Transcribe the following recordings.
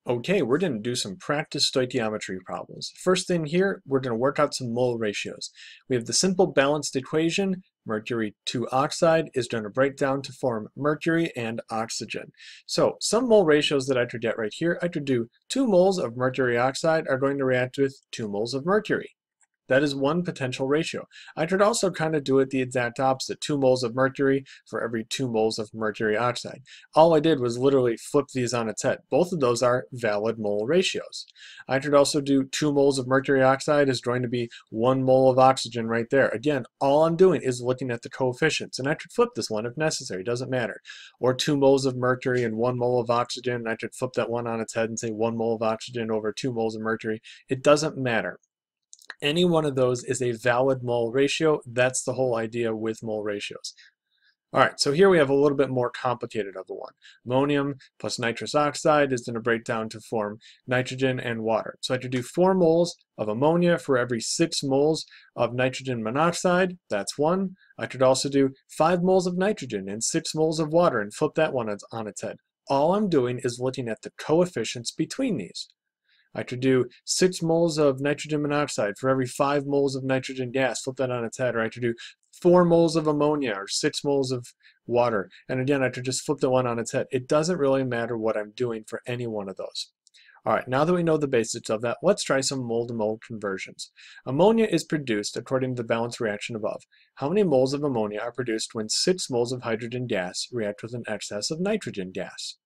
Okay, we're going to do some practice stoichiometry problems. First thing here, we're going to work out some mole ratios. We have the simple balanced equation, mercury 2 oxide is going to break down to form mercury and oxygen. So some mole ratios that I could get right here, I could do 2 moles of mercury oxide are going to react with 2 moles of mercury. That is one potential ratio. I could also kind of do it the exact opposite, 2 moles of mercury for every 2 moles of mercury oxide. All I did was literally flip these on its head. Both of those are valid mole ratios. I could also do 2 moles of mercury oxide is going to be 1 mole of oxygen right there. Again, all I'm doing is looking at the coefficients, and I could flip this one if necessary, doesn't matter. Or 2 moles of mercury and 1 mole of oxygen, and I could flip that one on its head and say 1 mole of oxygen over 2 moles of mercury. It doesn't matter. Any one of those is a valid mole ratio. That's the whole idea with mole ratios. All right, so here we have a little bit more complicated of a one. Ammonium plus nitrous oxide is going to break down to form nitrogen and water. So I could do 4 moles of ammonia for every 6 moles of nitrogen monoxide. That's 1. I could also do 5 moles of nitrogen and 6 moles of water and flip that one on its head. All I'm doing is looking at the coefficients between these. I could do 6 moles of nitrogen monoxide for every 5 moles of nitrogen gas, flip that on its head, or I could do 4 moles of ammonia or 6 moles of water. And again, I could just flip the one on its head. It doesn't really matter what I'm doing for any one of those. All right, now that we know the basics of that, let's try some mole-to-mole conversions. Ammonia is produced according to the balanced reaction above. How many moles of ammonia are produced when 6 moles of hydrogen gas react with an excess of nitrogen gas?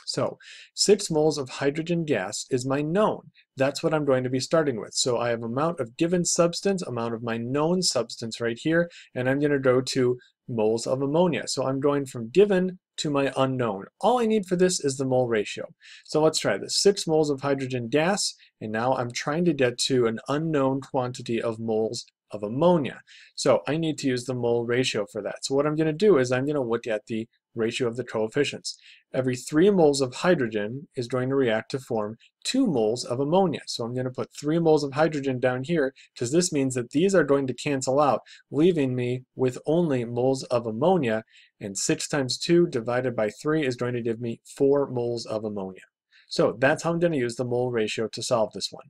So 6 moles of hydrogen gas is my known. That's what I'm going to be starting with. So I have amount of given substance, amount of my known substance right here, and I'm going to go to moles of ammonia. So I'm going from given to my unknown. All I need for this is the mole ratio. So let's try this. 6 moles of hydrogen gas, and now I'm trying to get to an unknown quantity of moles of ammonia. So I need to use the mole ratio for that. So what I'm going to do is I'm going to look at the ratio of the coefficients. Every 3 moles of hydrogen is going to react to form 2 moles of ammonia. So I'm going to put 3 moles of hydrogen down here because this means that these are going to cancel out, leaving me with only moles of ammonia, and 6 times 2 divided by 3 is going to give me 4 moles of ammonia. So that's how I'm going to use the mole ratio to solve this one.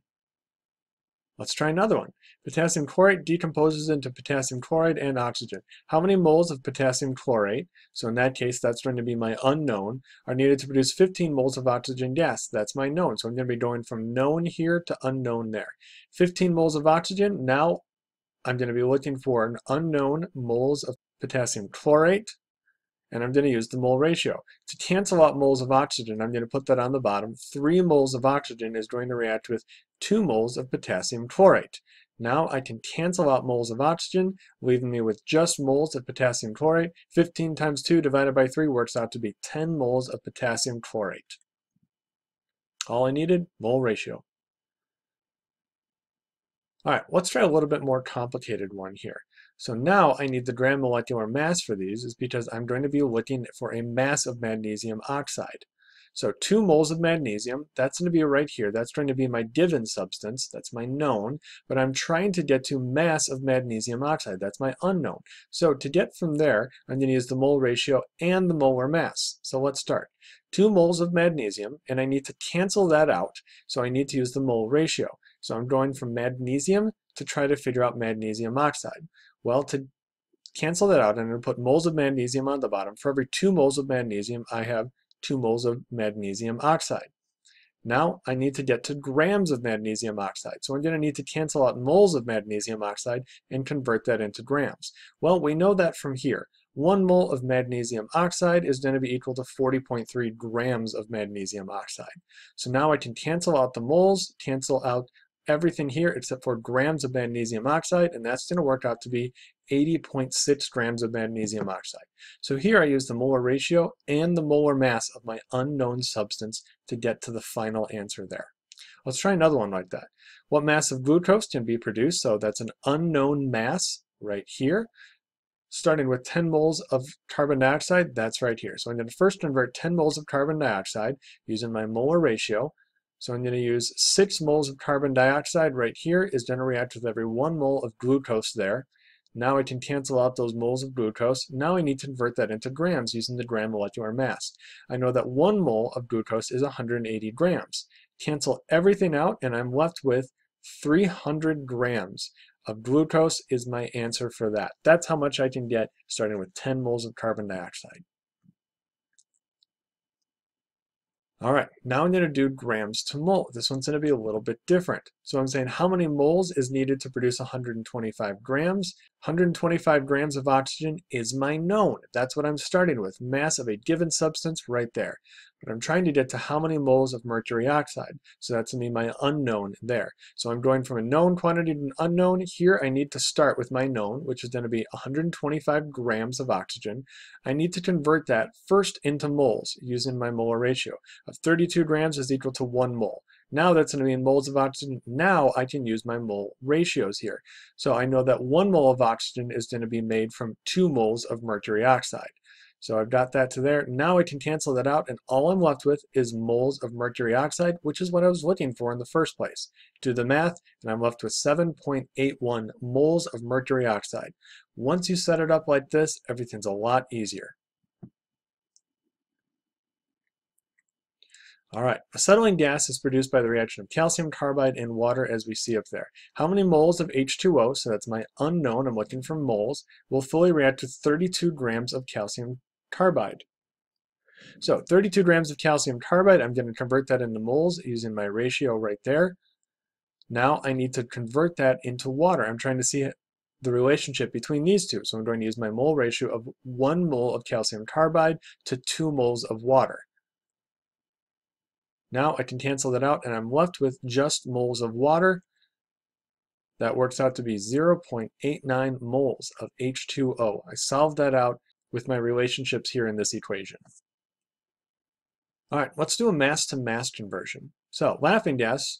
Let's try another one. Potassium chlorate decomposes into potassium chloride and oxygen. How many moles of potassium chlorate, so in that case that's going to be my unknown, are needed to produce 15 moles of oxygen gas? That's my known. So I'm going to be going from known here to unknown there. 15 moles of oxygen. Now I'm going to be looking for an unknown moles of potassium chlorate, and I'm going to use the mole ratio. To cancel out moles of oxygen, I'm going to put that on the bottom. 3 moles of oxygen is going to react with 2 moles of potassium chlorate. Now I can cancel out moles of oxygen, leaving me with just moles of potassium chlorate. 15 times 2 divided by 3 works out to be 10 moles of potassium chlorate. All I needed, mole ratio. All right, let's try a little bit more complicated one here. So now I need the gram molecular mass for these is because I'm going to be looking for a mass of magnesium oxide. So 2 moles of magnesium, that's going to be right here. That's going to be my given substance. That's my known. But I'm trying to get to mass of magnesium oxide. That's my unknown. So to get from there, I'm going to use the mole ratio and the molar mass. So let's start. 2 moles of magnesium, and I need to cancel that out. So I need to use the mole ratio. So I'm going from magnesium to try to figure out magnesium oxide. Well, to cancel that out, I'm going to put moles of magnesium on the bottom. For every 2 moles of magnesium, I have 2 moles of magnesium oxide. Now I need to get to grams of magnesium oxide. So I'm going to need to cancel out moles of magnesium oxide and convert that into grams. Well, we know that from here. 1 mole of magnesium oxide is going to be equal to 40.3 grams of magnesium oxide. So now I can cancel out the moles, cancel out everything here except for grams of magnesium oxide, and that's going to work out to be 80.6 grams of magnesium oxide. So here I use the molar ratio and the molar mass of my unknown substance to get to the final answer there. Let's try another one like that. What mass of glucose can be produced? So that's an unknown mass right here. Starting with 10 moles of carbon dioxide, that's right here. So I'm going to first convert 10 moles of carbon dioxide using my molar ratio. So I'm going to use 6 moles of carbon dioxide right here is going to react with every 1 mole of glucose there. Now I can cancel out those moles of glucose. Now I need to convert that into grams using the gram molecular mass. I know that 1 mole of glucose is 180 grams. Cancel everything out and I'm left with 300 grams of glucose is my answer for that. That's how much I can get starting with 10 moles of carbon dioxide. All right, now I'm going to do grams to mole. This one's going to be a little bit different. So I'm saying how many moles is needed to produce 125 grams? 125 grams of oxygen is my known. That's what I'm starting with, mass of a given substance right there. But I'm trying to get to how many moles of mercury oxide. So that's going to be my unknown there. So I'm going from a known quantity to an unknown. Here I need to start with my known, which is going to be 125 grams of oxygen. I need to convert that first into moles using my molar ratio of 32 grams is equal to 1 mole. Now that's going to be in moles of oxygen. Now I can use my mole ratios here. So I know that 1 mole of oxygen is going to be made from 2 moles of mercury oxide. So I've got that to there. Now I can cancel that out and all I'm left with is moles of mercury oxide, which is what I was looking for in the first place. Do the math and I'm left with 7.81 moles of mercury oxide. Once you set it up like this, everything's a lot easier. All right, acetylene gas is produced by the reaction of calcium carbide and water as we see up there. How many moles of H2O, so that's my unknown, I'm looking for moles, will fully react with 32 grams of calcium carbide? So 32 grams of calcium carbide, I'm going to convert that into moles using my ratio right there. Now I need to convert that into water. I'm trying to see the relationship between these two. So I'm going to use my mole ratio of 1 mole of calcium carbide to 2 moles of water. Now I can cancel that out and I'm left with just moles of water. That works out to be 0.89 moles of H2O. I solved that out with my relationships here in this equation. All right, let's do a mass to mass conversion. So laughing gas,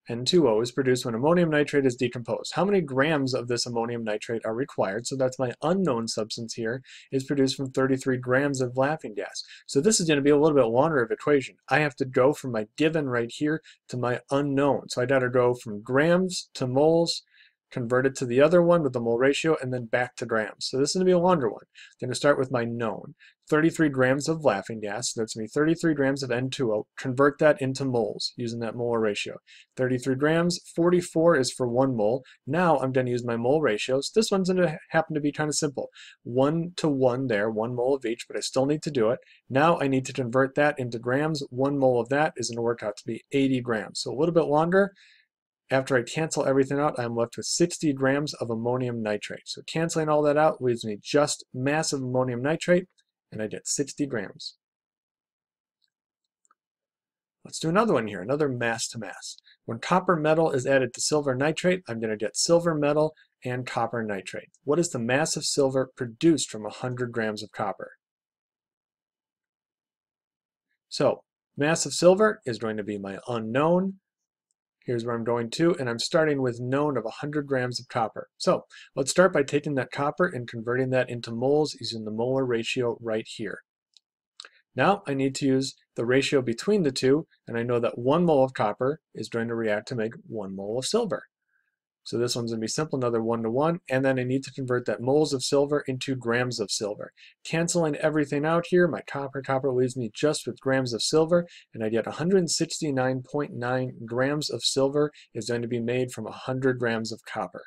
N2O, is produced when ammonium nitrate is decomposed. How many grams of this ammonium nitrate are required? So that's my unknown substance here, is produced from 33 grams of laughing gas. So this is going to be a little bit longer of equation. I have to go from my given right here to my unknown. So I got to go from grams to moles, convert it to the other one with the mole ratio, and then back to grams. So this is going to be a longer one. I'm going to start with my known. 33 grams of laughing gas, so that's going to be 33 grams of N2O. Convert that into moles using that molar ratio. 33 grams, 44 is for 1 mole. Now I'm going to use my mole ratios. This one's going to happen to be kind of simple. 1 to 1 there, 1 mole of each, but I still need to do it. Now I need to convert that into grams. 1 mole of that is going to work out to be 80 grams. So a little bit longer. After I cancel everything out, I'm left with 60 grams of ammonium nitrate. So canceling all that out leaves me just mass of ammonium nitrate, and I get 60 grams. Let's do another one here, another mass to mass. When copper metal is added to silver nitrate, I'm going to get silver metal and copper nitrate. What is the mass of silver produced from 100 grams of copper? So mass of silver is going to be my unknown. Here's where I'm going to, and I'm starting with known of 100 grams of copper. So let's start by taking that copper and converting that into moles using the molar ratio right here. Now I need to use the ratio between the two, and I know that 1 mole of copper is going to react to make 1 mole of silver. So this one's going to be simple, another 1 to 1, and then I need to convert that moles of silver into grams of silver. Canceling everything out here, my copper leaves me just with grams of silver, and I get 169.9 grams of silver is going to be made from 100 grams of copper.